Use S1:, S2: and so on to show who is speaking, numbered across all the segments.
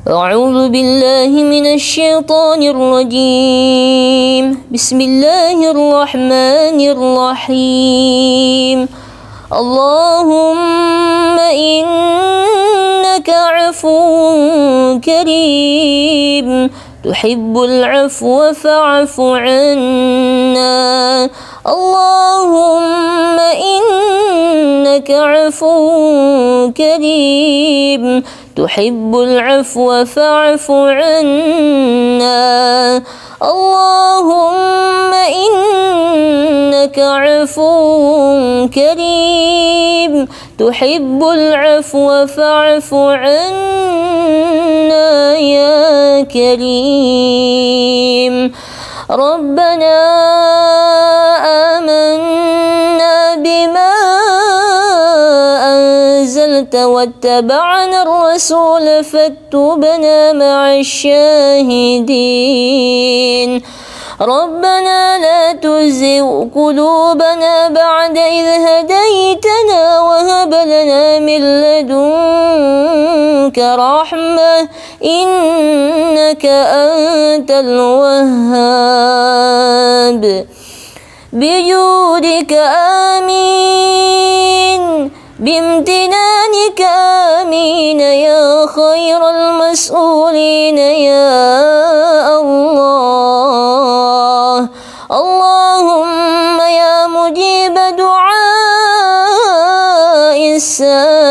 S1: أعوذ بالله من الشيطان الرجيم. بسم الله الرحمن الرحيم. اللهم إنك عفو كريم تحب العفو فاعف عنا. اللهم إنك عفو كريم تحب العفو فاعف عنا. اللهم إنك عفو كريم تحب العفو فاعف عنا يا كريم. ربنا آمنا بما أنزلت واتبعنا الرسول فاكتبنا مع الشاهدين. ربنا لا تزغ قلوبنا بعد إذ هديتنا وهب لنا من لدنك رحمة إنك أنت الوهاب. بجودك آمين بامتنانك آمين يا خير المسؤولين يا الله. اللهم يا مجيب دعاء السائلين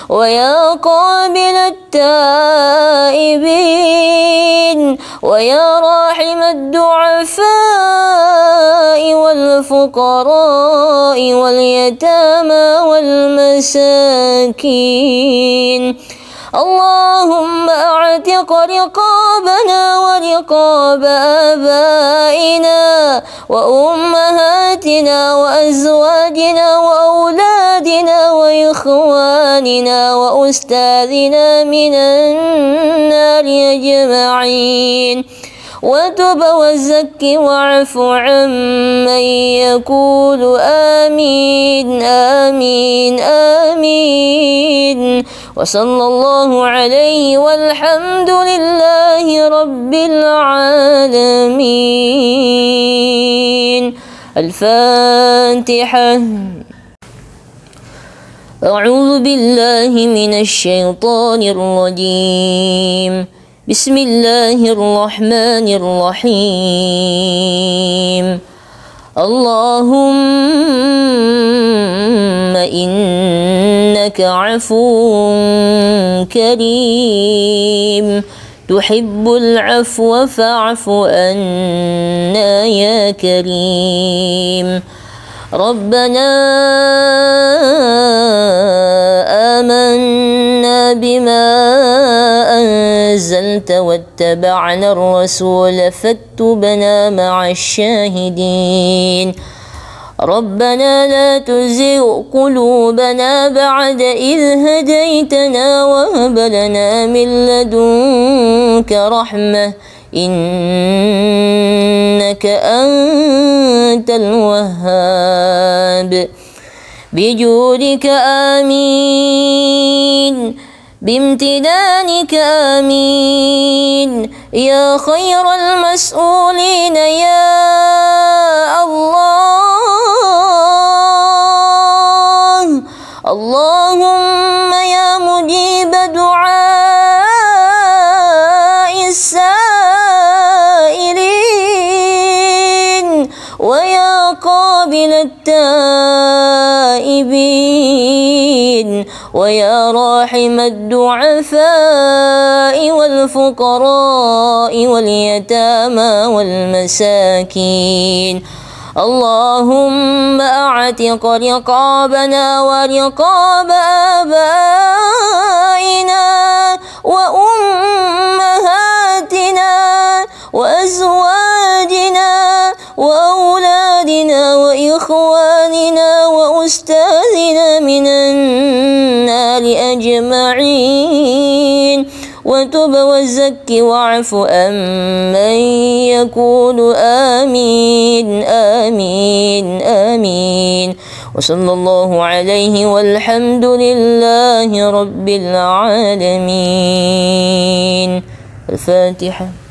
S1: ويا قابل التائبين ويا راحم الضعفاء والفقراء واليتامى والمساكين. اللهم أعتق رقابنا ورقاب آبائنا وأمهاتنا وأزواجنا وأولادنا وإخواننا وأستاذنا من النار أجمعين. وتب وزك واعف عمن يقول آمين آمين آمين. وصلى الله عليه والحمد لله رب العالمين. الفاتحة. أعوذ بالله من الشيطان الرجيم. بسم الله الرحمن الرحيم. اللهم إنك عفو كريم تحب العفو فاعف عنا يا كريم. ربنا آمنا بما أنزلت واتبعنا الرسول فاكتبنا مع الشاهدين. ربنا لا تزغ قلوبنا بعد إذ هديتنا وهب لنا من لدنك رحمة إنك أنت الوهاب. بجودك آمين بامتنانك آمين يا خير المسؤولين يا الله. اللهم يا مجيب دعاء السائلين ويا قابل التائبين ويا راحم الضعفاء والفقراء واليتامى والمساكين. اللهم أعتق رقابنا ورقاب آبائنا وأمهاتنا وأزواجنا وأولادنا وإخواننا وأستاذنا من النار أجمعين. وتب وزك واعف أمن يقول آمين آمين آمين. وصلى الله عليه والحمد لله رب العالمين. الفاتحة.